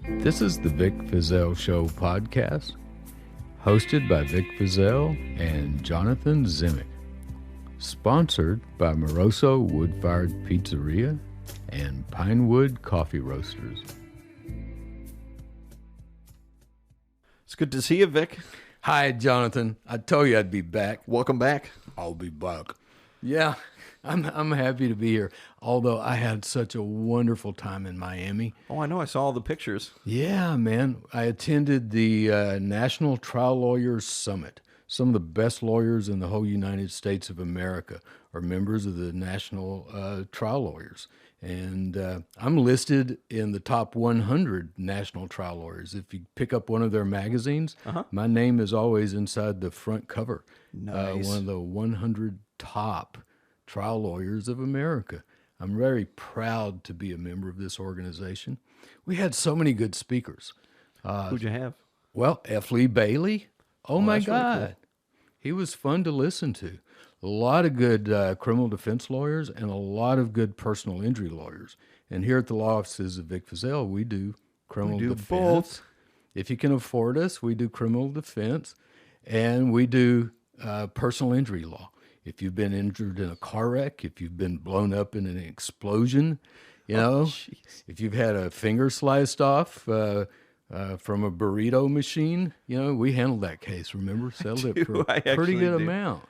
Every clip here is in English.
This is the Vic Feazell Show podcast, hosted by Vic Feazell and Jonathan Zimick, sponsored by Moroso Wood-Fired Pizzeria and Pinewood Coffee Roasters. It's good to see you, Vic. Hi, Jonathan. I told you I'd be back. Welcome back. I'll be back. Yeah, I'm happy to be here, although I had such a wonderful time in Miami. Oh, I know. I saw all the pictures. Yeah, man. I attended the National Trial Lawyers Summit. Some of the best lawyers in the whole United States of America are members of the National Trial Lawyers. And I'm listed in the top 100 national trial lawyers. If you pick up one of their magazines, my name is always inside the front cover. Nice. One of the 100 top trial lawyers of America. I'm very proud to be a member of this organization. We had so many good speakers. Who'd you have? Well, F. Lee Bailey. Oh my that's really God. cool. He was fun to listen to. A lot of good criminal defense lawyers and a lot of good personal injury lawyers. And here at the law offices of Vic Feazell, we do criminal do defense. both. If you can afford us, we do criminal defense, and we do personal injury law. If you've been injured in a car wreck, if you've been blown up in an explosion, if you've had a finger sliced off from a burrito machine, we handled that case, remember? Settled it for I a pretty actually good do. amount.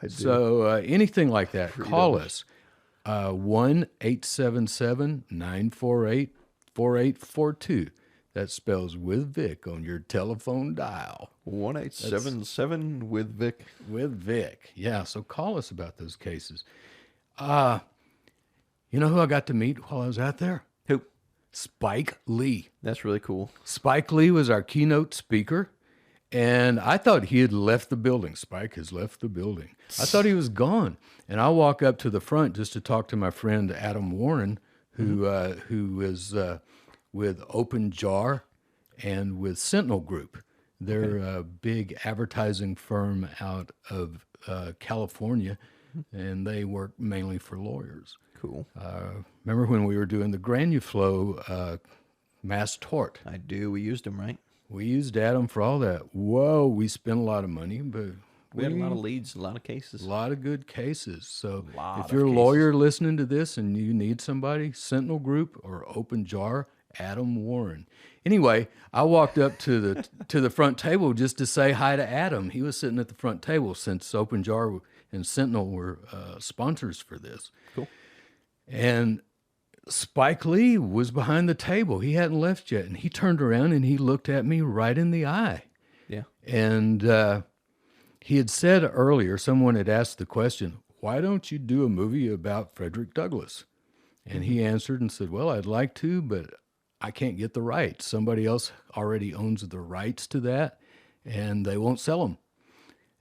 I do. So anything like that, call us. 1-877-948-4842. That spells with Vic on your telephone dial. 1877 with Vic. With Vic. Yeah, so call us about those cases. You know who I got to meet while I was out there? Who? Spike Lee. That's really cool. Spike Lee was our keynote speaker, and I thought he had left the building. Spike has left the building. I thought he was gone. And I walk up to the front just to talk to my friend Adam Warren, who is with Open Jar and with Sentinel Group. They're a big advertising firm out of California, and they work mainly for lawyers. Cool. Remember when we were doing the Granuflow mass tort? I do. We used him, right? We used Adam for all that. Whoa, we spent a lot of money, but We had a lot of leads, a lot of cases. a lot of good cases. So Lot if of you're a cases. lawyer listening to this and you need somebody, Sentinel Group or Open Jar, Adam Warren. Anyway, I walked up to the front table just to say hi to Adam. He was sitting at the front table since Open Jar and Sentinel were sponsors for this. Cool. And Spike Lee was behind the table. He hadn't left yet. And he turned around and he looked at me right in the eye. Yeah. And he had said earlier, someone had asked the question, why don't you do a movie about Frederick Douglass? And he answered and said, well, I'd like to, but I can't get the rights. Somebody else already owns the rights to that, and they won't sell them.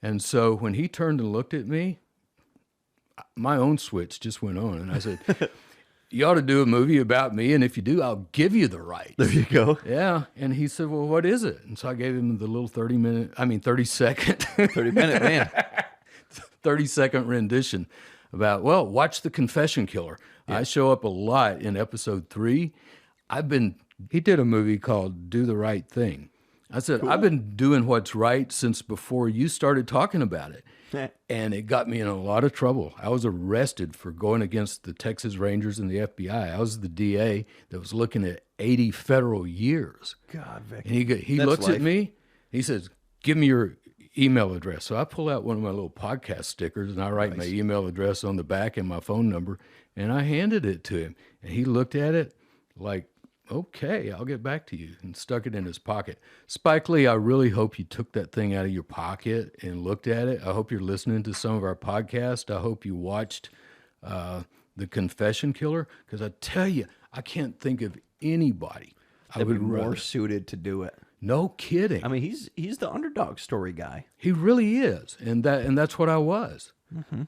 And so when he turned and looked at me, my own switch just went on. And I said, you ought to do a movie about me, and if you do, I'll give you the rights. There you go. Yeah. And he said, well, what is it? And so I gave him the little 30-second 30-minute man. 30-second rendition about, well, watch The Confession Killer. I show up a lot in episode 3. He did a movie called Do the Right Thing. I said, I've been doing what's right since before you started talking about it. And it got me in a lot of trouble. I was arrested for going against the Texas Rangers and the FBI. I was the DA that was looking at 80 federal years. God, Vic. And he That's looks life. at me. He says, give me your email address. So I pull out one of my little podcast stickers, and I write my email address on the back and my phone number, and I handed it to him. And he looked at it like, okay, I'll get back to you, and stuck it in his pocket. Spike Lee, I really hope you took that thing out of your pocket and looked at it. I hope you're listening to some of our podcasts. I hope you watched The Confession Killer, because I tell you, I can't think of anybody I That'd be would more rather. suited to do it. No kidding. I mean, he's the underdog story guy. He really is, and that's what I was.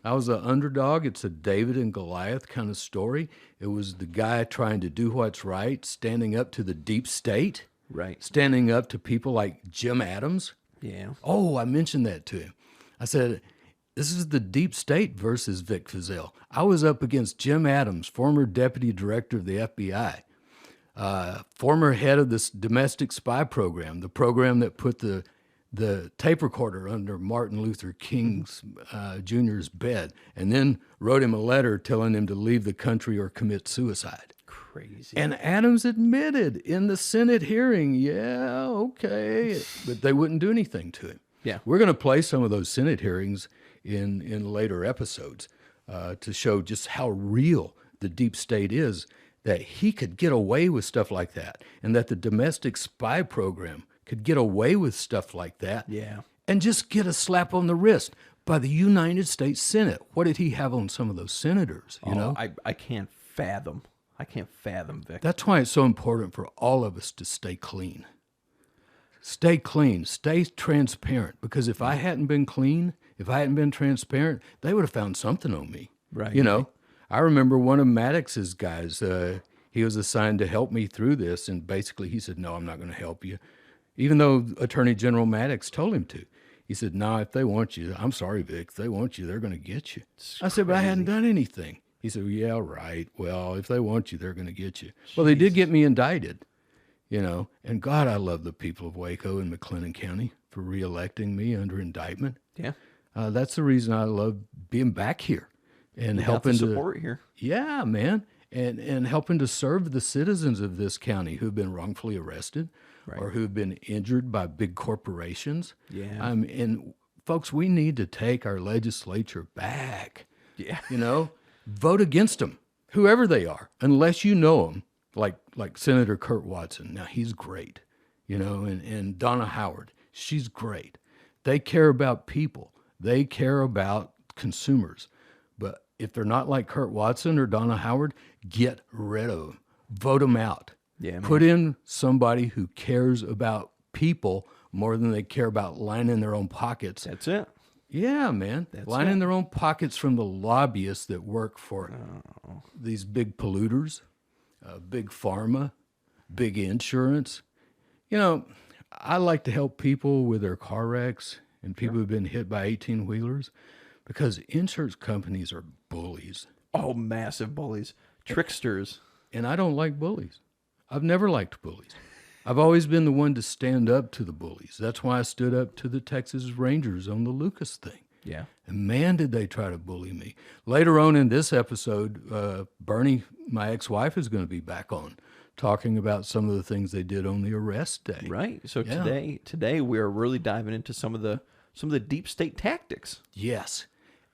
I was an underdog. It's a David and Goliath kind of story. It was the guy trying to do what's right, standing up to the deep state, Right. standing up to people like Jim Adams. Yeah. Oh, I mentioned that to him. I said, this is the deep state versus Vic Feazell. I was up against Jim Adams, former deputy director of the FBI. former head of this domestic spy program, the program that put the tape recorder under Martin Luther King's Jr.'s bed, and then wrote him a letter telling him to leave the country or commit suicide. Crazy. And Adams admitted in the Senate hearing, yeah, okay, but they wouldn't do anything to him. Yeah. We're going to play some of those Senate hearings in later episodes to show just how real the deep state is, that he could get away with stuff like that, and that the domestic spy program could get away with stuff like that, Yeah. and just get a slap on the wrist by the United States Senate. What did he have on some of those senators, you know? I can't fathom. I can't fathom, Vic. That's why it's so important for all of us to stay clean. Stay clean, stay transparent, because if I hadn't been clean, if I hadn't been transparent, they would have found something on me. Right. You know, I remember one of Maddox's guys, he was assigned to help me through this, and basically he said, no, I'm not going to help you. Even though Attorney General Maddox told him to. He said, no, if they want you, I'm sorry, Vic, if they want you, they're going to get you. I said, but I hadn't done anything. He said, yeah, right. Well, if they want you, they're going to get you. Well, they did get me indicted, you know, and God, I love the people of Waco and McLennan County for reelecting me under indictment. Yeah. That's the reason I love being back here and Got helping the to support here. Yeah, man. And helping to serve the citizens of this county who've been wrongfully arrested or who've been injured by big corporations. Yeah. And folks, we need to take our legislature back. Yeah. You know, vote against them, whoever they are, unless you know them, like Senator Kurt Watson. Now, he's great, you know, and Donna Howard, she's great. They care about people. They care about consumers. But if they're not like Kurt Watson or Donna Howard, get rid of them. Vote them out. Yeah, man. Put in somebody who cares about people more than they care about lining their own pockets. That's it. Yeah, man. Lining their own pockets from the lobbyists that work for these big polluters, big pharma, big insurance. You know, I like to help people with their car wrecks and people who've been hit by 18-wheelers because insurance companies are bullies. Oh, massive bullies. Tricksters. And I don't like bullies. I've never liked bullies. I've always been the one to stand up to the bullies. That's why I stood up to the Texas Rangers on the Lucas thing. Yeah. And man, did they try to bully me. Later on in this episode, Bernie, my ex-wife, is going to be back on talking about some of the things they did on the arrest day. Right. So today we're really diving into some of the deep state tactics. Yes.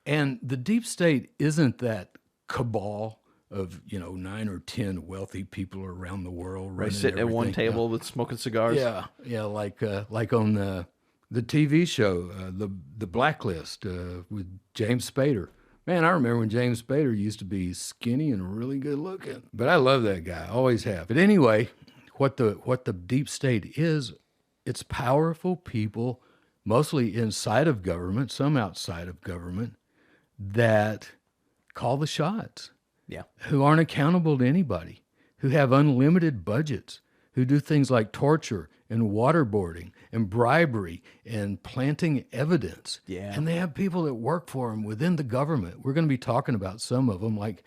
And the deep state isn't that cabal of, 9 or 10 wealthy people around the world Right, sitting at one table with smoking cigars. Yeah, like on the TV show, the Blacklist with James Spader. Man, I remember when James Spader used to be skinny and really good looking. But I love that guy, always have. But anyway, what the deep state is, it's powerful people, mostly inside of government, some outside of government, that call the shots. Yeah. Who aren't accountable to anybody, who have unlimited budgets, who do things like torture and waterboarding and bribery and planting evidence. Yeah. And they have people that work for them within the government. We're going to be talking about some of them, like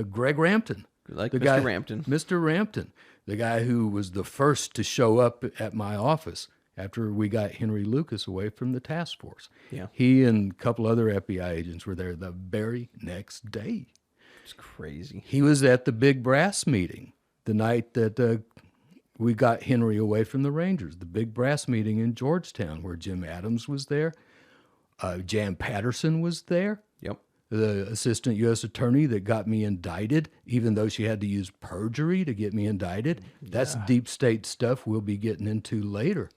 Greg Rampton. Like the Mr. guy, Rampton. Mr. Rampton, the guy who was the first to show up at my office after we got Henry Lucas away from the task force. Yeah. He and a couple other FBI agents were there the very next day. It's crazy. He was at the big brass meeting the night that we got Henry away from the Rangers, the big brass meeting in Georgetown where Jim Adams was there. Jan Patterson was there, Yep. the assistant U.S. attorney that got me indicted, even though she had to use perjury to get me indicted. That's deep state stuff we'll be getting into later.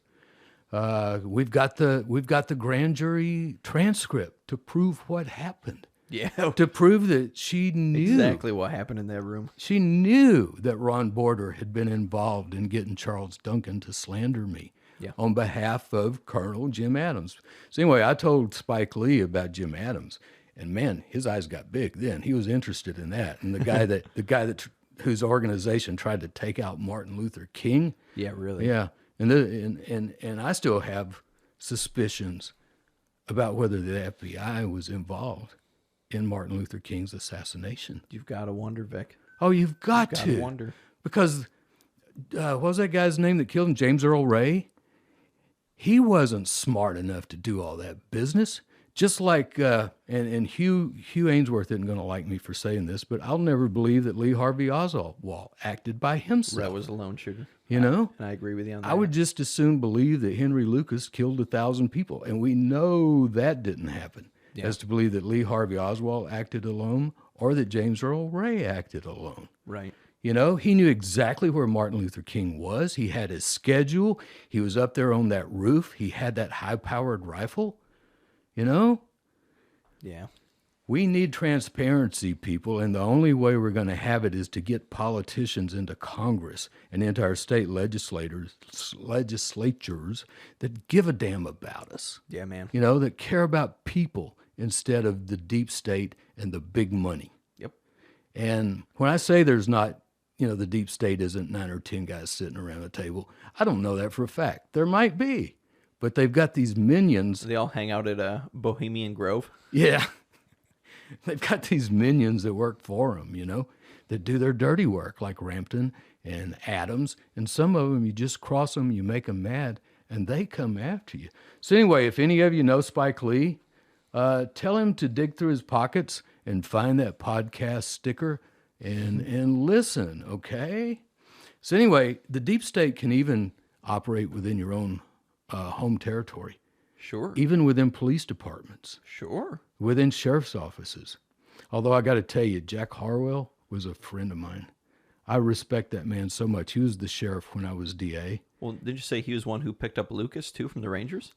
We've got the grand jury transcript to prove what happened. Yeah. To prove that she knew Exactly what happened in that room. She knew that Ron Border had been involved in getting Charles Duncan to slander me on behalf of Colonel Jim Adams. So anyway, I told Spike Lee about Jim Adams, and man, his eyes got big then. He was interested in that. And the guy that whose organization tried to take out Martin Luther King. Yeah, really. Yeah. And I still have suspicions about whether the FBI was involved in Martin Luther King's assassination. You've got to wonder, Vic. Oh, you've got You've to gotta wonder. because what was that guy's name that killed him? James Earl Ray. He wasn't smart enough to do all that business. Just like, and Hugh Ainsworth isn't going to like me for saying this, but I'll never believe that Lee Harvey Oswald acted by himself. That was a lone shooter. You know? And I agree with you on that. I would just as soon believe that Henry Lucas killed 1,000 people, and we know that didn't happen, as to believe that Lee Harvey Oswald acted alone or that James Earl Ray acted alone. Right. You know, he knew exactly where Martin Luther King was. He had his schedule. He was up there on that roof. He had that high-powered rifle. You know? Yeah. We need transparency, people, and the only way we're going to have it is to get politicians into Congress and into our state legislatures that give a damn about us. Yeah, man. You know, that care about people instead of the deep state and the big money. Yep. And when I say there's not, the deep state isn't 9 or 10 guys sitting around a table, I don't know that for a fact. There might be, but they've got these minions. They all hang out at Bohemian Grove. Yeah. They've got these minions that work for them, that do their dirty work, like Rampton and Adams. And some of them, you just cross them, you make them mad, and they come after you. So anyway, if any of you know Spike Lee, tell him to dig through his pockets and find that podcast sticker and listen, okay? So anyway, the deep state can even operate within your own home territory. Sure. Even within police departments. Sure. Within sheriff's offices. Although I got to tell you, Jack Harwell was a friend of mine. I respect that man so much. He was the sheriff when I was DA. Well, did you say he was one who picked up Lucas, too, from the Rangers?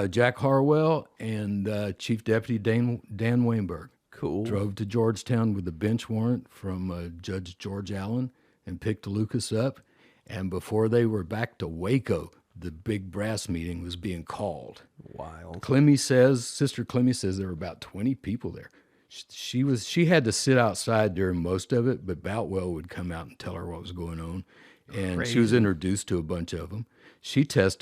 Jack Harwell and Chief Deputy Dan Weinberg. Cool. Drove to Georgetown with a bench warrant from Judge George Allen and picked Lucas up. And before they were back to Waco, the big brass meeting was being called. Wild. Sister Clemmy says there were about 20 people there. She had to sit outside during most of it, but Boutwell would come out and tell her what was going on. And Crazy. She was introduced to a bunch of them. She has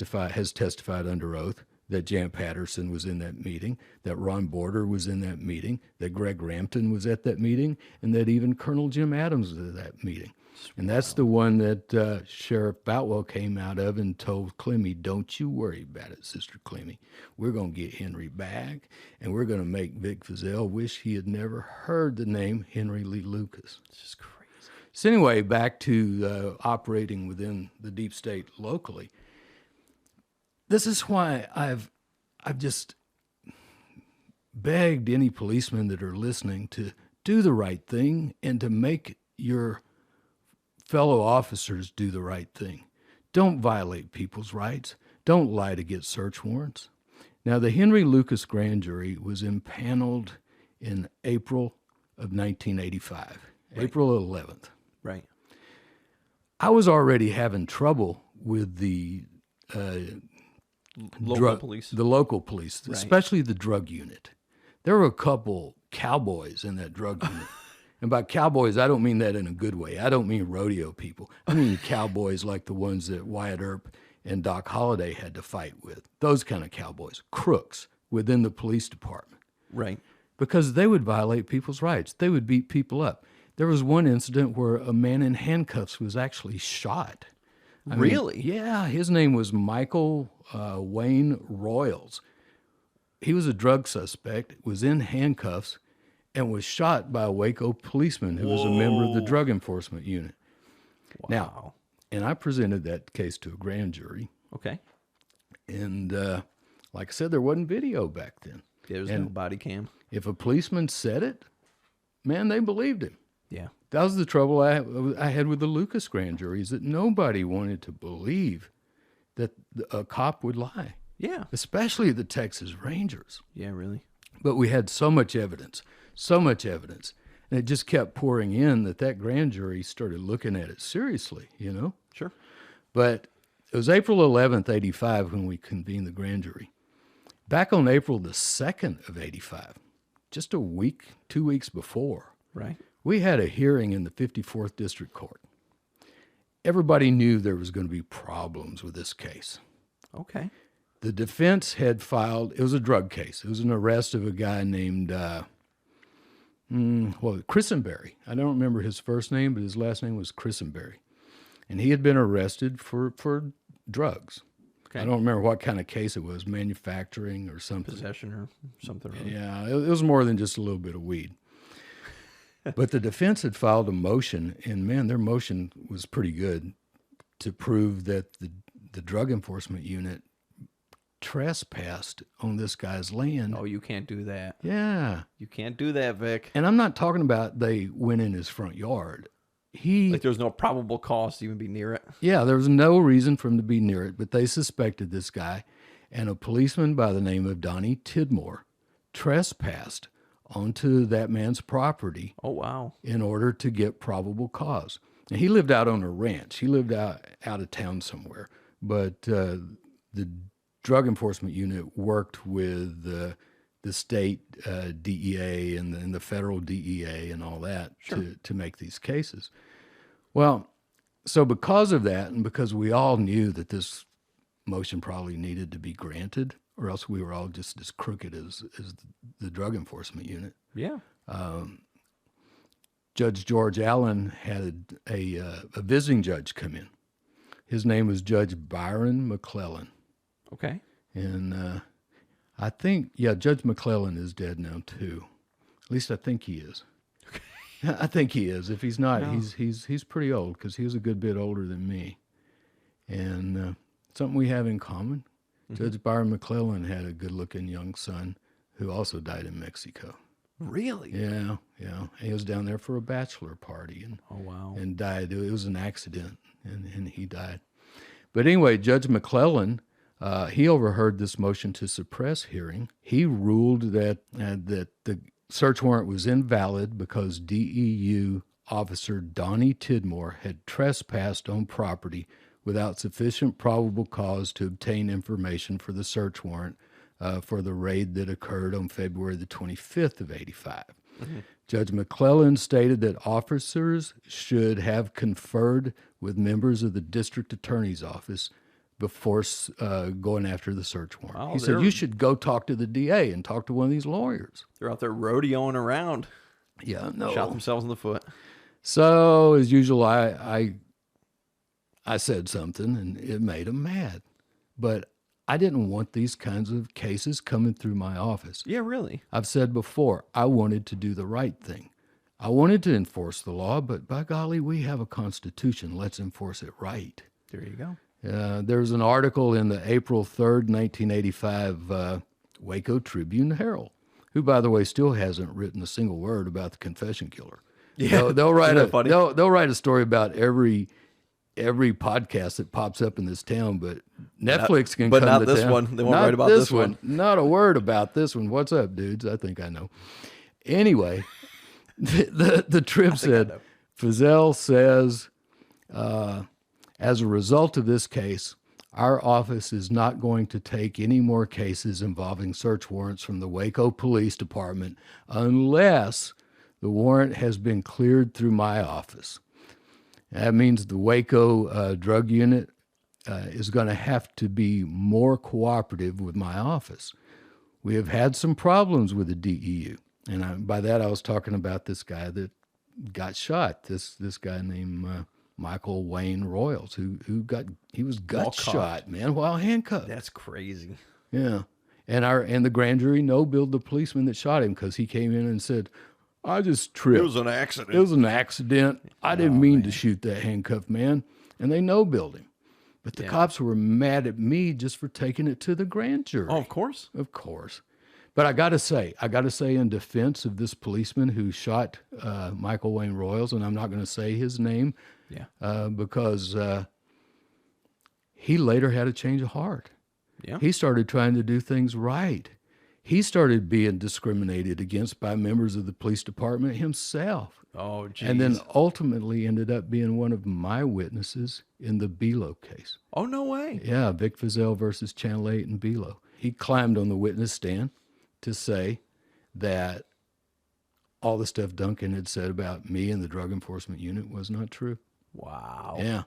testified under oath that Jan Patterson was in that meeting, that Ron Border was in that meeting, that Greg Rampton was at that meeting, and that even Colonel Jim Adams was at that meeting. And that's the one that Sheriff Boutwell came out of and told Clemmy, don't you worry about it, Sister Clemmy. We're going to get Henry back, and we're going to make Vic Feazell wish he had never heard the name Henry Lee Lucas. It's just crazy. So anyway, back to operating within the deep state locally. This is why I've just begged any policemen that are listening to do the right thing and to make your fellow officers do the right thing. Don't violate people's rights. Don't lie to get search warrants. Now, the Henry Lucas grand jury was impaneled in April of 1985, right. April 11th. Right. I was already having trouble with the local police. The local police, right. Especially the drug unit. There were a couple cowboys in that drug unit. And by cowboys, I don't mean that in a good way. I don't mean rodeo people. I mean cowboys like the ones that Wyatt Earp and Doc Holliday had to fight with. Those kind of cowboys. Crooks within the police department. Right. Because they would violate people's rights. They would beat people up. There was one incident where a man in handcuffs was actually shot. Really? Yeah. His name was Michael Wayne Royals. He was a drug suspect, was in handcuffs, and was shot by a Waco policeman who was a member of the drug enforcement unit. Wow. Now, and I presented that case to a grand jury. Okay. And like I said, there wasn't video back then. There was no body cam. If a policeman said it, man, they believed him. Yeah. That was the trouble I had with the Lucas grand jury, is that nobody wanted to believe that a cop would lie. Yeah. Especially the Texas Rangers. Yeah, really. But we had so much evidence, and it just kept pouring in that grand jury started looking at it seriously, Sure. But it was April 11th, 85 when we convened the grand jury. Back on April the 2nd of 85, just a week, 2 weeks before, right, we had a hearing in the 54th District Court. Everybody knew there was going to be problems with this case. Okay. The defense had filed, it was a drug case. It was an arrest of a guy named, Christenberry. I don't remember his first name, but his last name was Christenberry. and he had been arrested for drugs. Okay. I don't remember what kind of case it was, manufacturing or something. Possession or something. Really. Yeah, it was more than just a little bit of weed. But the defense had filed a motion, and man, their motion was pretty good to prove that the drug enforcement unit trespassed on this guy's land. Oh, you can't do that. Yeah. You can't do that, Vic. And I'm not talking about they went in his front yard. Like there's no probable cause to even be near it. Yeah, there was no reason for him to be near it, but they suspected this guy, and a policeman by the name of Donnie Tidmore trespassed onto that man's property. Oh, wow. In order to get probable cause. And he lived out on a ranch. He lived out of town somewhere. But the drug enforcement unit worked with the state DEA and the federal DEA and all that to make these cases. Well, so because of that, and because we all knew that this motion probably needed to be granted, or else we were all just as crooked as the drug enforcement unit. Yeah. Judge George Allen had a visiting judge come in. His name was Judge Byron McClellan. Okay. And I think, Judge McClellan is dead now too. At least I think he is. Okay. I think he is. If he's not, no. he's pretty old, because he was a good bit older than me. And something we have in common. Mm-hmm. Judge Byron McClellan had a good-looking young son who also died in Mexico. Really? Yeah. He was down there for a bachelor party and died. It was an accident, and he died. But anyway, Judge McClellan, he overheard this motion to suppress hearing. He ruled that the search warrant was invalid because DEU officer Donnie Tidmore had trespassed on property without sufficient probable cause to obtain information for the search warrant for the raid that occurred on February the 25th of 85. Mm-hmm. Judge McClellan stated that officers should have conferred with members of the district attorney's office before going after the search warrant. Wow, he said, you should go talk to the DA and talk to one of these lawyers. They're out there rodeoing around. Yeah, no. Shot themselves in the foot. So, as usual, I said something, and it made them mad. But I didn't want these kinds of cases coming through my office. Yeah, really. I've said before, I wanted to do the right thing. I wanted to enforce the law, but by golly, we have a constitution. Let's enforce it right. There you go. There's an article in the April 3rd, 1985 Waco Tribune Herald, who, by the way, still hasn't written a single word about the confession killer. Yeah, they'll write a story about every podcast that pops up in this town, but Netflix can come to town. But not this one. They won't write about this one. Not a word about this one. What's up, dudes? I think I know. Anyway, the Trib said, Feazell says, as a result of this case, our office is not going to take any more cases involving search warrants from the Waco Police Department unless the warrant has been cleared through my office. That means the Waco drug unit is going to have to be more cooperative with my office. We have had some problems with the DEU. And by that, I was talking about this guy that got shot, this guy named Michael Wayne Royals, who was gut shot, man, while handcuffed. That's crazy. Yeah. And the grand jury no-billed the policeman that shot him because he came in and said, I just tripped. It was an accident. It was an accident. I didn't mean to shoot that handcuffed man. And they no-billed him. But the cops were mad at me just for taking it to the grand jury. Oh, of course. Of course. But I got to say in defense of this policeman who shot Michael Wayne Royals, and I'm not going to say his name because he later had a change of heart. Yeah. He started trying to do things right. He started being discriminated against by members of the police department himself. Oh, geez. And then ultimately ended up being one of my witnesses in the Belo case. Oh, no way. Yeah, Vic Feazell versus Channel 8 and Belo. He climbed on the witness stand to say that all the stuff Duncan had said about me and the drug enforcement unit was not true. Wow. Yeah.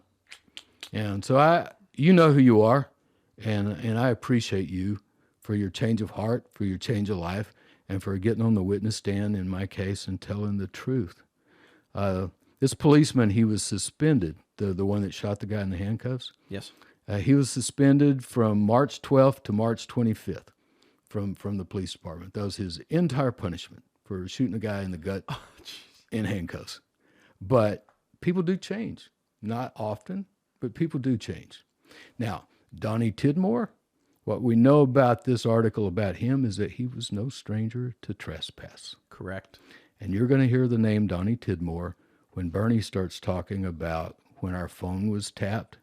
And so you know who you are, and I appreciate you for your change of heart, for your change of life, and for getting on the witness stand in my case and telling the truth. This policeman, he was suspended the one that shot the guy in the handcuffs. Yes. He was suspended from March 12th to March 25th from the police department. That was his entire punishment for shooting a guy in the gut in handcuffs. But people do change. Not often, but people do change. Now, Donnie Tidmore, what we know about this article about him is that he was no stranger to trespass. Correct. And you're going to hear the name Donnie Tidmore when Bernie starts talking about when our phone was tapped,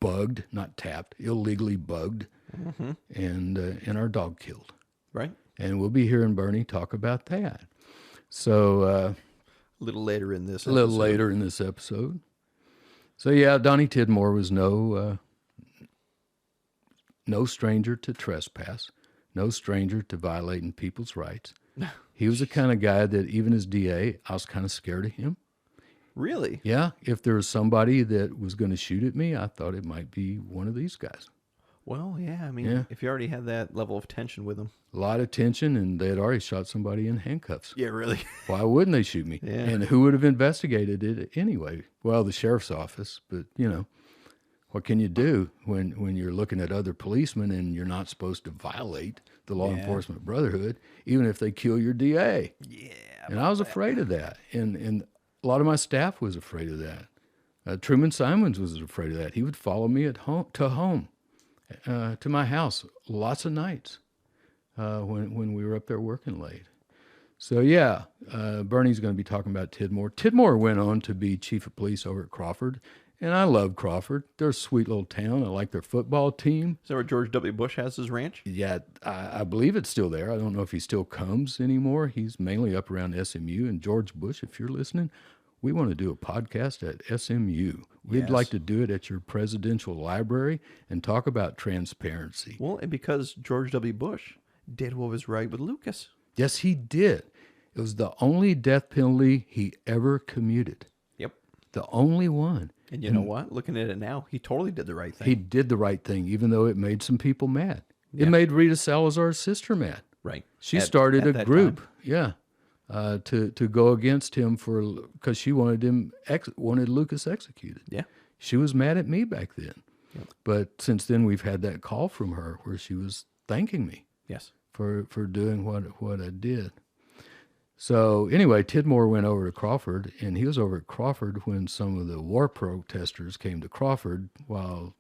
bugged, not tapped, illegally bugged, and our dog killed. Right. And we'll be hearing Bernie talk about that. So a little later in this episode. So yeah, Donnie Tidmore was no stranger to trespass, no stranger to violating people's rights. He was the kind of guy that even as DA, I was kind of scared of him. Really? Yeah. If there was somebody that was going to shoot at me, I thought it might be one of these guys. Well, yeah. I mean, if you already had that level of tension with him. A lot of tension, and they had already shot somebody in handcuffs. Yeah, really. Why wouldn't they shoot me? Yeah. And who would have investigated it anyway? Well, the sheriff's office, but what can you do when you're looking at other policemen and you're not supposed to violate the law enforcement brotherhood, even if they kill your DA? Yeah. And I was afraid of that. And a lot of my staff was afraid of that. Truman Simons was afraid of that. He would follow me to my house lots of nights when we were up there working late. So yeah, Bernie's going to be talking about Tidmore. Tidmore went on to be chief of police over at Crawford, and I love Crawford. They're a sweet little town. I like their football team. Is that where George W. Bush has his ranch? Yeah, I believe it's still there. I don't know if he still comes anymore. He's mainly up around SMU. And George Bush, if you're listening, we want to do a podcast at SMU. We'd like to do it at your presidential library and talk about transparency. Well, and because George W. Bush did what was right with Lucas. Yes, he did. It was the only death penalty he ever commuted. Yep. The only one. And you know what? Looking at it now, he totally did the right thing. He did the right thing, even though it made some people mad. It made Rita Salazar's sister mad. Right. She started a group, to go against him because she wanted Lucas executed. Yeah. She was mad at me back then. Yep. But since then, we've had that call from her where she was thanking me. Yes. For doing what I did. So anyway, Tidmore went over to Crawford, and he was over at Crawford when some of the war protesters came to Crawford while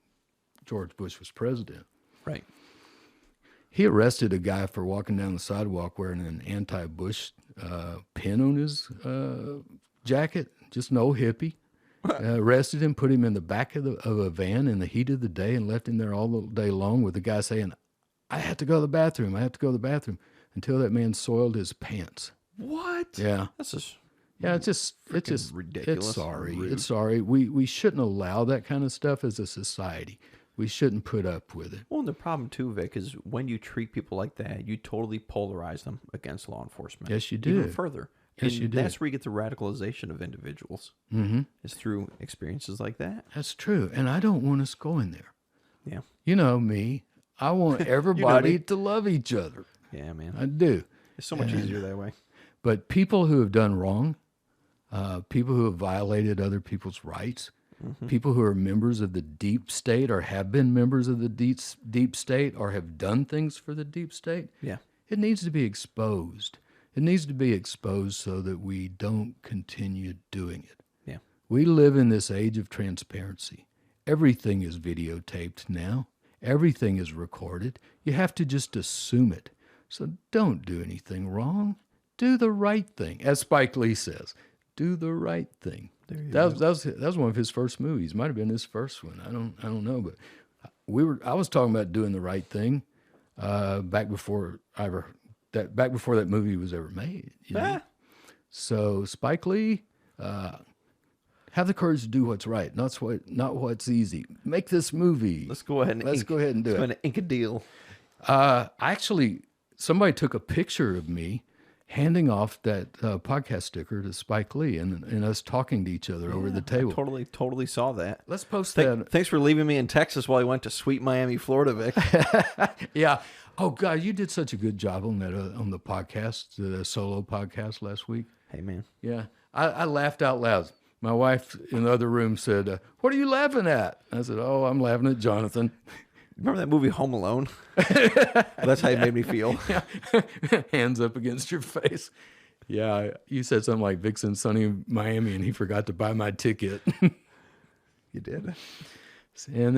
George Bush was president. Right. He arrested a guy for walking down the sidewalk wearing an anti-Bush pin on his jacket, just an old hippie. Arrested him, put him in the back of a van in the heat of the day, and left him there all the day long with the guy saying, I have to go to the bathroom, until that man soiled his pants. What? Yeah. That's just it's just ridiculous. It's sorry. We shouldn't allow that kind of stuff as a society. We shouldn't put up with it. Well, and the problem too, Vic, is when you treat people like that, you totally polarize them against law enforcement. Yes, you do. Even further. Yes, and you do. That's where you get the radicalization of individuals. Mm-hmm. It's through experiences like that. That's true. And I don't want us going there. Yeah. You know me. I want everybody to love each other. Yeah, man. I do. It's so much easier that way. But people who have done wrong, people who have violated other people's rights, people who are members of the deep state or have been members of the deep state or have done things for the deep state, it needs to be exposed. It needs to be exposed so that we don't continue doing it. Yeah. We live in this age of transparency. Everything is videotaped now. Everything is recorded. You have to just assume it. So don't do anything wrong. Do the right thing. As Spike Lee says, do the right thing. That was one of his first movies. Might have been his first one. I don't know, but I was talking about doing the right thing back before that movie was ever made. You know? So Spike Lee, have the courage to do what's right, not what's easy. Make this movie. Let's go ahead and do it. Let's go ahead and ink a deal. Actually, somebody took a picture of me handing off that podcast sticker to Spike Lee and us talking to each other over the table. I totally saw that. Let's post that. Thanks for leaving me in Texas while you went to sweet Miami, Florida, Vic. Yeah. Oh, God, you did such a good job on that on the podcast, the solo podcast last week. Hey, man. Yeah. I laughed out loud. My wife in the other room said, "What are you laughing at?" I said, "Oh, I'm laughing at Jonathan." Remember that movie Home Alone? That's how it made me feel. Yeah. Hands up against your face. Yeah, you said something like Vixen Sunny in Miami, and he forgot to buy my ticket. You did. And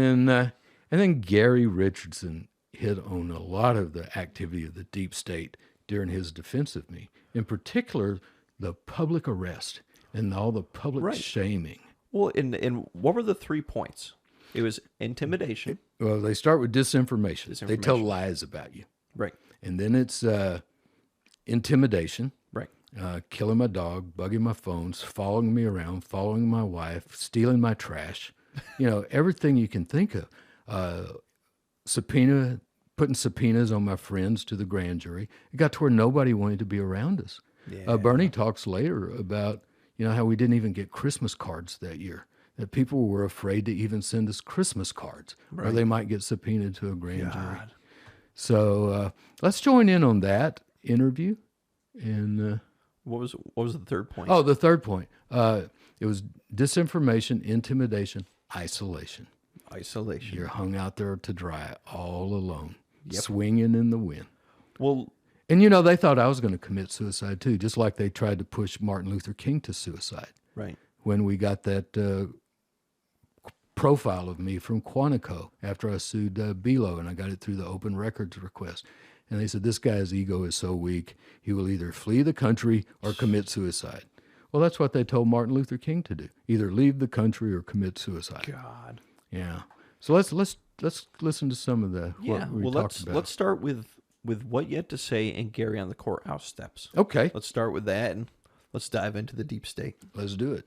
then Gary Richardson hit on a lot of the activity of the deep state during his defense of me. In particular, the public arrest and all the public shaming. Well, and what were the 3 points? It was intimidation. Well, they start with disinformation. They tell lies about you. Right. And then it's intimidation. Right. Killing my dog, bugging my phones, following me around, following my wife, stealing my trash. Everything you can think of. Putting subpoenas on my friends to the grand jury. It got to where nobody wanted to be around us. Yeah. Bernie talks later about, how we didn't even get Christmas cards that year, that people were afraid to even send us Christmas cards, or they might get subpoenaed to a grand jury. So let's join in on that interview. And what was the third point? Oh, the third point. It was disinformation, intimidation, isolation. Isolation. You're hung out there to dry all alone, swinging in the wind. Well, and they thought I was going to commit suicide too, just like they tried to push Martin Luther King to suicide. Right. When we got that profile of me from Quantico after I sued Belo, and I got it through the open records request. And they said, this guy's ego is so weak, he will either flee the country or commit suicide. Well, that's what they told Martin Luther King to do. Either leave the country or commit suicide. God. Yeah. So let's listen to some of the what we talked about. Let's start with what you had to say in Gary on the courthouse steps. Okay. Let's start with that, and let's dive into the deep state. Let's do it.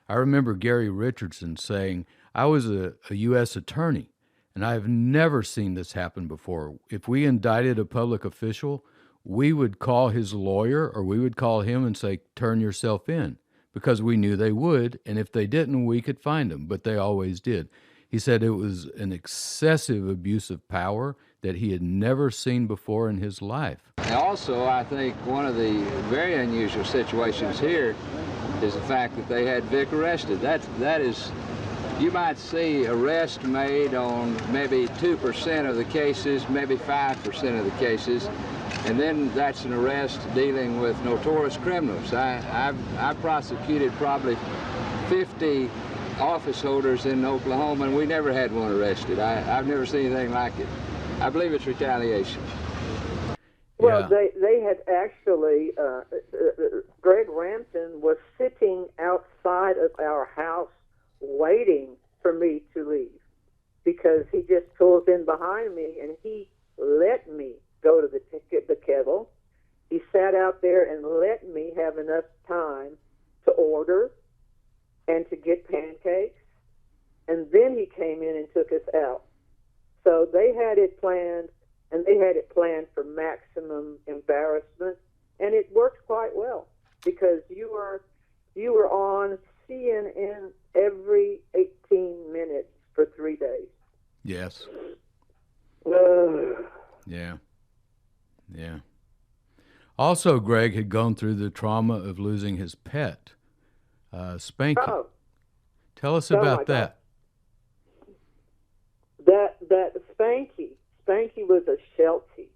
I remember Gary Richardson saying, I was a U.S. attorney, and I have never seen this happen before. If we indicted a public official, we would call his lawyer, or we would call him and say, turn yourself in, because we knew they would, and if they didn't, we could find them, but they always did. He said it was an excessive abuse of power that he had never seen before in his life. Also, I think one of the very unusual situations here is the fact that they had Vic arrested. That is, you might see arrest made on maybe 2% of the cases, maybe 5% of the cases, and then that's an arrest dealing with notorious criminals. I prosecuted probably 50 office holders in Oklahoma, and we never had one arrested. I've never seen anything like it. I believe it's retaliation. Well, they had actually, Greg Rampton was sitting outside of our house waiting for me to leave, because he just pulls in behind me and he let me go to the kettle. He sat out there and let me have enough time to order and to get pancakes, and then he came in and took us out. So they had it planned, and they had it planned for maximum embarrassment, and it worked quite well, because you were on CNN every 18 minutes for 3 days. Yes. Yeah. Also, Greg had gone through the trauma of losing his pet, Spanky. Oh. Tell us about that. That Spanky was a Sheltie.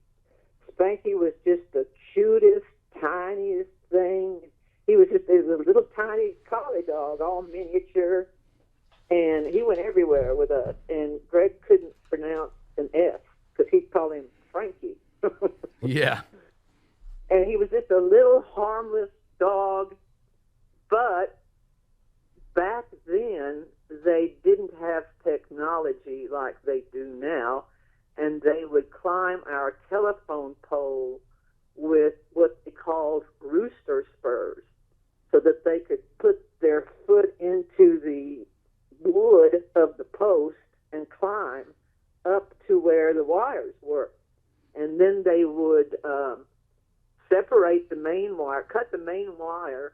Spanky was just the cutest, tiniest thing. He was just a little tiny collie dog, all miniature, and he went everywhere with us. And Greg couldn't pronounce an S because he'd call him Frankie. Yeah. And he was just a little harmless dog, but back then they didn't have technology like they do now, and they would climb our telephone pole with what they called rooster spurs, so that they could put their foot into the wood of the post and climb up to where the wires were. And then they would separate the main wire, cut the main wire,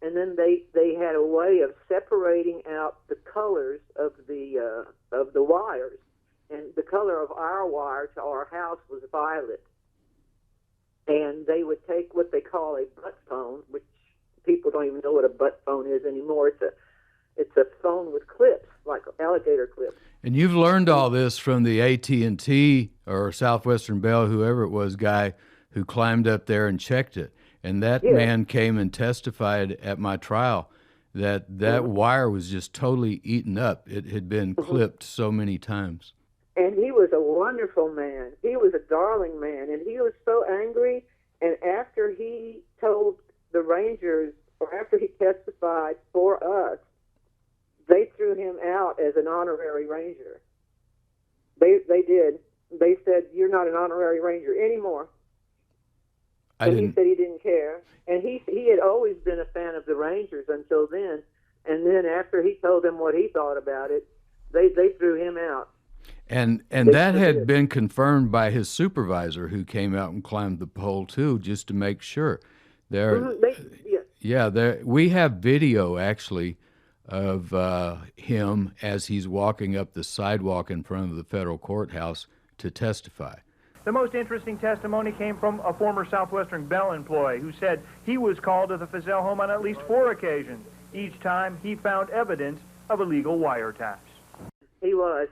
and then they had a way of separating out the colors of the wires. And the color of our wire to our house was violet. And they would take what they call a butt phone, which people don't even know what a butt phone is anymore. It's a phone with clips, like alligator clips. And you've learned all this from the AT&T or Southwestern Bell, whoever it was, guy who climbed up there and checked it. And that man came and testified at my trial that wire was just totally eaten up. It had been clipped so many times. And he was a wonderful man. He was a darling man. And he was so angry. And after he told the Rangers, or after he testified for us, they threw him out as an honorary Ranger. They did. They said, "You're not an honorary Ranger anymore." He said he didn't care. And he had always been a fan of the Rangers until then. And then after he told them what he thought about it, they threw him out. And that had been confirmed by his supervisor, who came out and climbed the pole too, just to make sure. We have video actually of him as he's walking up the sidewalk in front of the federal courthouse to testify. The most interesting testimony came from a former Southwestern Bell employee who said he was called to the Feazell home on at least 4 occasions. Each time he found evidence of illegal wiretaps. He was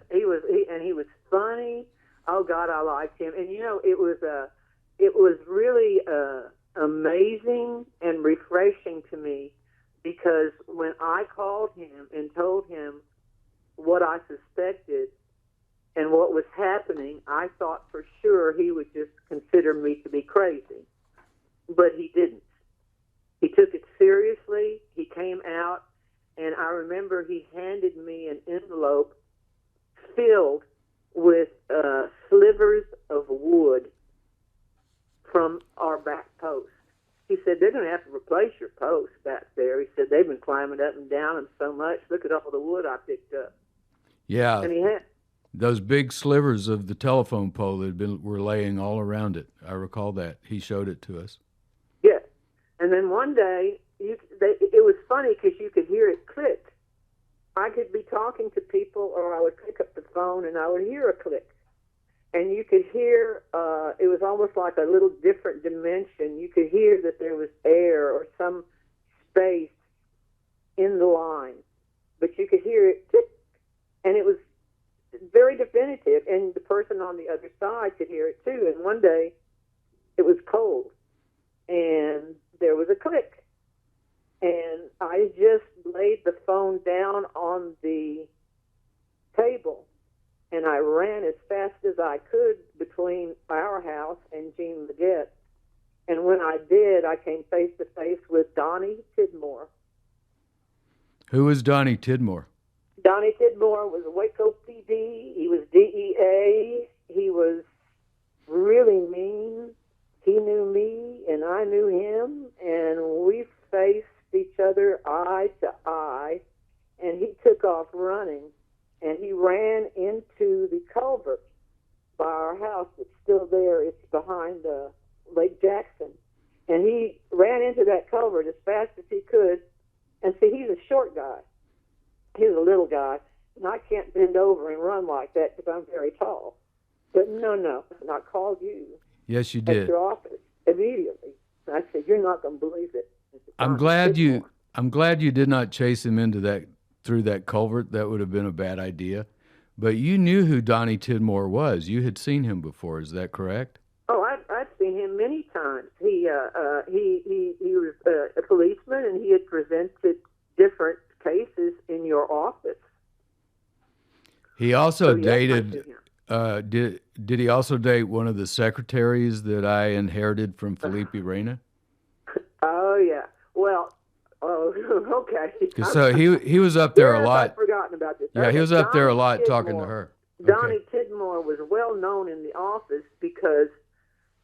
funny. Oh God, I liked him. And it was really amazing and refreshing to me, because when I called him and told him what I suspected and what was happening, I thought for sure he would just consider me to be crazy. But he didn't. He took it seriously. He came out, and I remember he handed me an envelope filled with slivers of wood from our back post. He said, "They're going to have to replace your post back there." He said, "They've been climbing up and down them so much. Look at all the wood I picked up." Yeah. And he had those big slivers of the telephone pole that were laying all around it. I recall that. He showed it to us. Yes. And then one day, it was funny because you could hear it click. I could be talking to people, or I would pick up the phone and I would hear a click. And you could hear, it was almost like a little different dimension. You could hear that there was air or some space in the line. But you could hear it tick, and it was very definitive. And the person on the other side could hear it too. And one day, it was cold, and there was a click. And I just laid the phone down on the table, and I ran as fast as I could between our house and Jean Leggett. And when I did, I came face to face with Donnie Tidmore. Who is Donnie Tidmore? Donnie Tidmore was Waco PD. He was DEA. He was really mean. He knew me, and I knew him, and we faced each other eye to eye, and he took off running, and he ran into the culvert by our house. It's still there. It's behind Lake Jackson. And he ran into that culvert as fast as he could. And see, he's a short guy. He's a little guy, and I can't bend over and run like that because I'm very tall. But no, and I called you. Yes, you At did. your office immediately. And I said, "You're not going to believe it." I'm glad you did not chase him through that culvert. That would have been a bad idea. But you knew who Donnie Tidmore was. You had seen him before. Is that correct? Oh, I've seen him many times. He was a policeman, and he had presented different cases in your office. He also So, yes, dated. Did he also date one of the secretaries that I inherited from Felipe Reina? Oh yeah. Well, okay. So he was up there a lot. I've forgotten about this. Yeah, he was up there a lot talking to her. Donnie Tidmore was well known in the office because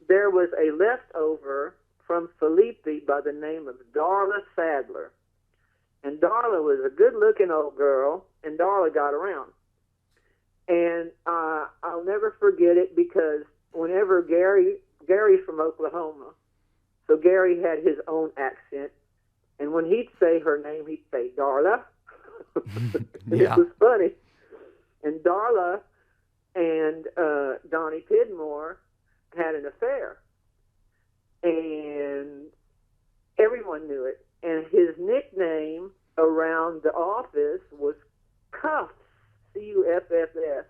there was a leftover from Felipe by the name of Darla Sadler. And Darla was a good-looking old girl, and Darla got around. And I'll never forget it because whenever Gary's from Oklahoma, so Gary had his own accent, and when he'd say her name, he'd say Darla. Yeah. It was funny. And Darla and Donnie Tidmore had an affair, and everyone knew it. and his nickname around the office was Cuffs, Cuffs,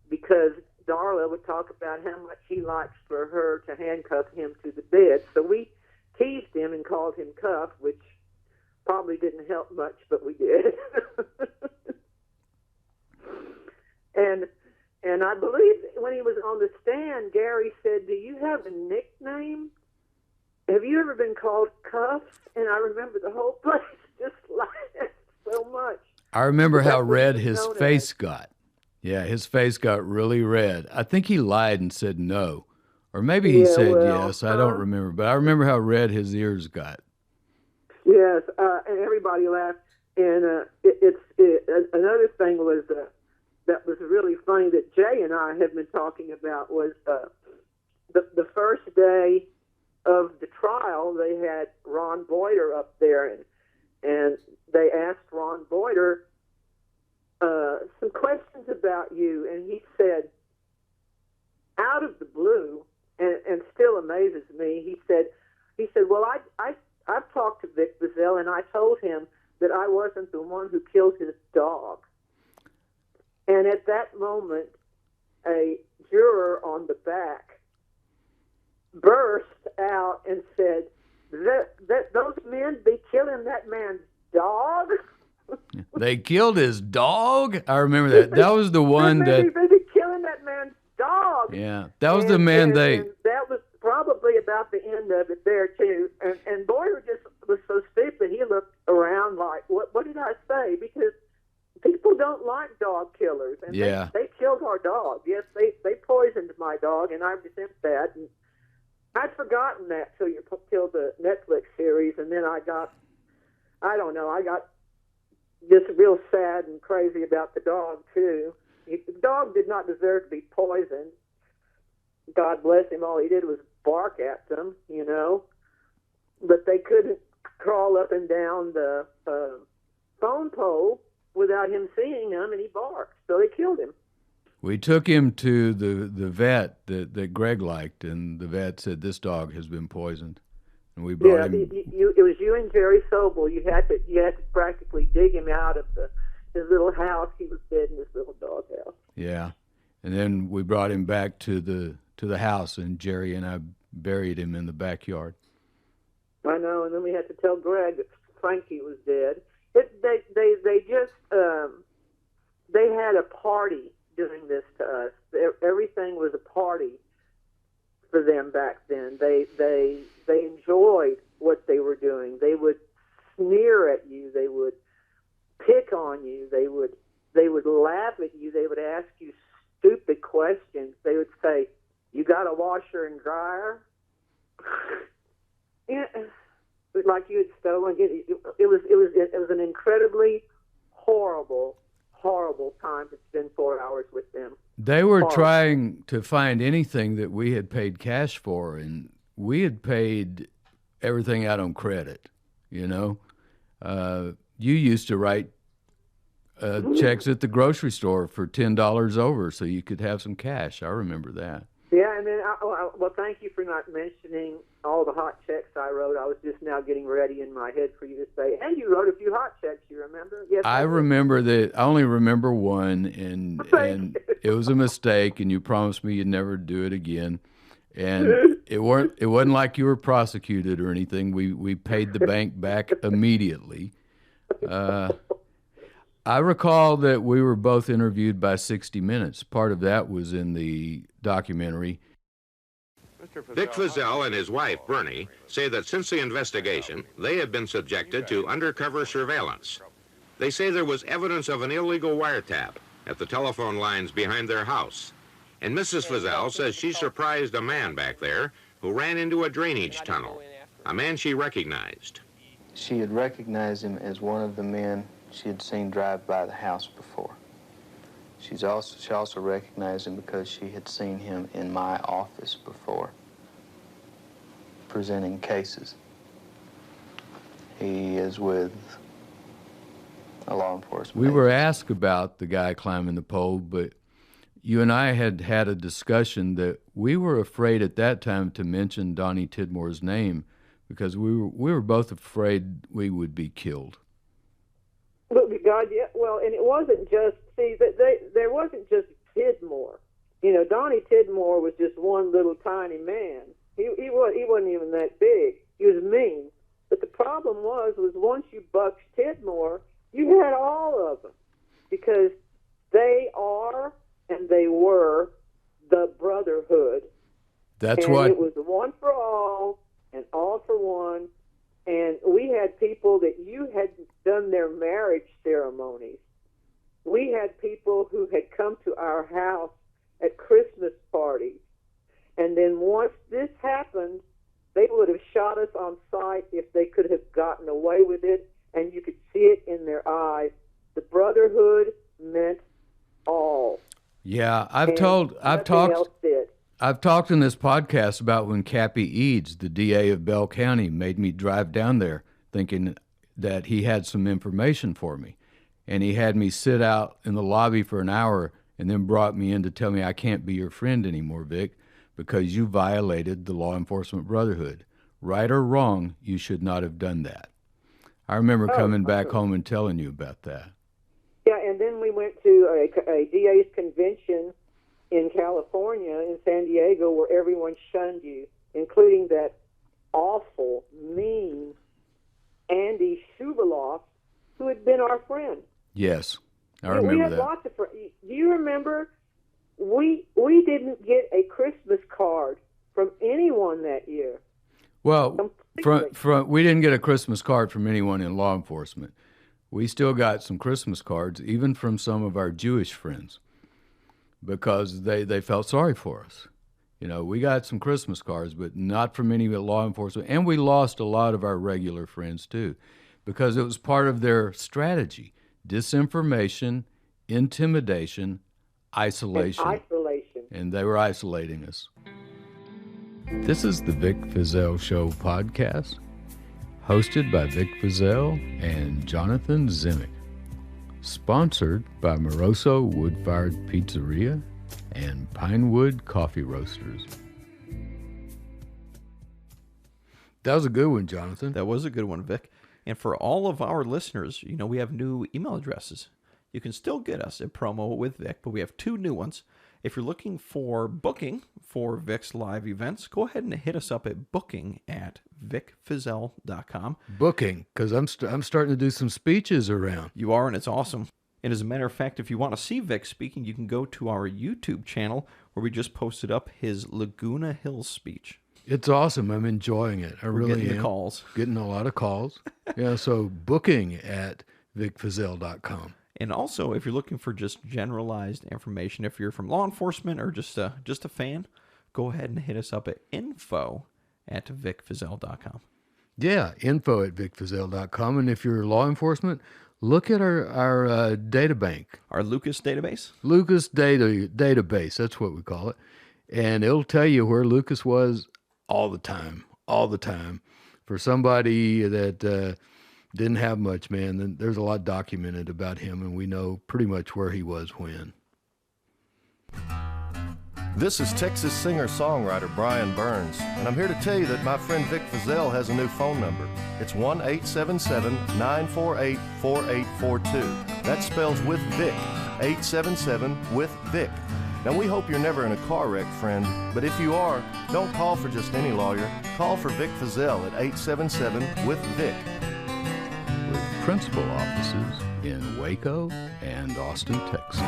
because Darla would talk about how much he likes for her to handcuff him to the bed. So we teased him and called him Cuff, which probably didn't help much, but we did. And I believe when he was on the stand, Gary said, "Do you have a nickname? Have you ever been called Cuffs?" And I remember the whole place just laughed so much. I remember how red his known face as. got. Yeah, his face got really red. I think he lied and said no. Or maybe he Yeah, said well, yes. I don't remember. But I remember how red his ears got. Yes, and everybody laughed. And another thing was that was really funny that Jay and I have been talking about was the first day of the trial. They had Ron Boyder up there, and they asked Ron Boyder some questions about you, and he said, out of the blue, and still amazes me, he said, "Well, I've talked to Vic Feazell, and I told him that I wasn't the one who killed his dog." And at that moment, a juror on the back burst out and said, that those men be killing that man's dog? They killed his dog? I remember that. That was the one they that... be killing that man's dog. Yeah, that was the man and they... that was probably about the end of it there, too. And Boyer just was so stupid, he looked around like, what did I say? Because people don't like dog killers, and Yeah. they killed our dog. Yes, they poisoned my dog, and I resent that. And I'd forgotten that till the Netflix series, and then I got just real sad and crazy about the dog too. The dog did not deserve to be poisoned. God bless him. All he did was bark at them, But they couldn't crawl up and down the phone pole without him seeing them, and he barked. So they killed him. We took him to the vet that Greg liked, and the vet said, "This dog has been poisoned." And we brought him... it was you and Jerry Sobel. You had to practically dig him out of his little house. He was dead in his little dog house. Yeah. And then we brought him back to the house, and Jerry and I buried him in the backyard. I know, and then we had to tell Greg that Spanky was dead. They had a party doing this to us. Everything was a party for them back then. They enjoyed what they were doing. They would sneer at you. They would pick on you. They would laugh at you. They would ask you stupid questions. They would say, "You got a washer and dryer?" Yeah, like you had stolen. It was an incredibly horrible time to spend 4 hours with them. They were trying to find anything that we had paid cash for, and we had paid everything out on credit, You used to write checks at the grocery store for $10 over so you could have some cash. I remember that. Yeah, and then, well, thank you for not mentioning all the hot checks I wrote. I was just now getting ready in my head for you to say, and you wrote a few hot checks, you remember? Yes, I remember that. I only remember one, and it was a mistake, and you promised me you'd never do it again. And it wasn't like you were prosecuted or anything. We paid the bank back immediately. I recall that we were both interviewed by 60 Minutes. Part of that was in the documentary. Vic Feazell and his wife, Bernie, say that since the investigation, they have been subjected to undercover surveillance. They say there was evidence of an illegal wiretap at the telephone lines behind their house. And Mrs. Feazell says she surprised a man back there who ran into a drainage tunnel, a man she recognized. She had recognized him as one of the men she had seen drive by the house before. She also recognized him because she had seen him in my office before, presenting cases. He is with a law enforcement We were agency. asked about the guy climbing the pole, but you and I had a discussion that we were afraid at that time to mention Donnie Tidmore's name because we were both afraid we would be killed. But God, yeah. Well, and it wasn't just there wasn't just Tidmore. Donnie Tidmore was just one little tiny man. He wasn't even that big. He was mean. But the problem was once you bucked Tidmore, you had all of them, because they are and they were the brotherhood. That's and what it was one for all and all for one. And we had people that you had done their marriage ceremonies. We had people who had come to our house at Christmas parties. And then once this happened, they would have shot us on sight if they could have gotten away with it, and you could see it in their eyes. The brotherhood meant all. Yeah, I've nothing else did. I've talked in this podcast about when Cappy Eads, the DA of Bell County, made me drive down there thinking that he had some information for me. And he had me sit out in the lobby for an hour and then brought me in to tell me I can't be your friend anymore, Vic, because you violated the law enforcement brotherhood. Right or wrong, you should not have done that. I remember coming back home and telling you about that. Yeah, and then we went to a DA's convention in California, in San Diego, where everyone shunned you, including that awful, mean Andy Shuvaloff, who had been our friend. Yes, I remember we had that. Lots of friends. Do you remember? We didn't get a Christmas card from anyone that year. Well, we didn't get a Christmas card from anyone in law enforcement. We still got some Christmas cards, even from some of our Jewish friends, because they felt sorry for us. We got some Christmas cards, but not from any law enforcement. And we lost a lot of our regular friends, too, because it was part of their strategy. Disinformation, intimidation, isolation. And they were isolating us. This is the Vic Feazell Show podcast, hosted by Vic Feazell and Jonathan Zimick. Sponsored by Moroso Wood-Fired Pizzeria and Pinewood Coffee Roasters. That was a good one, Jonathan. That was a good one, Vic. And for all of our listeners, we have new email addresses. You can still get us at Promo with Vic, but we have 2 new ones. If you're looking for booking for Vic's live events, go ahead and hit us up at booking@vicfeazell.com. Booking, because I'm starting to do some speeches around. You are, and it's awesome. And as a matter of fact, if you want to see Vic speaking, you can go to our YouTube channel where we just posted up his Laguna Hills speech. It's awesome. I'm enjoying it. I really am. Getting the calls. Getting a lot of calls. Yeah, so booking@vicfeazell.com. And also, if you're looking for just generalized information, if you're from law enforcement or just a fan, go ahead and hit us up at info@vicfeazell.com. Yeah, info@vicfeazell.com. And if you're law enforcement, look at our data bank. Our Lucas database? Lucas database, that's what we call it. And it'll tell you where Lucas was all the time. For somebody that didn't have much, man, then there's a lot documented about him, and we know pretty much where he was when. This is Texas singer-songwriter Brian Burns, and I'm here to tell you that my friend Vic Feazell has a new phone number. It's 1-877-948-4842. That spells with Vic, 877 with Vic. Now, we hope you're never in a car wreck, friend, but if you are, don't call for just any lawyer. Call for Vic Feazell at 877 with Vic. With principal offices in Waco and Austin, Texas.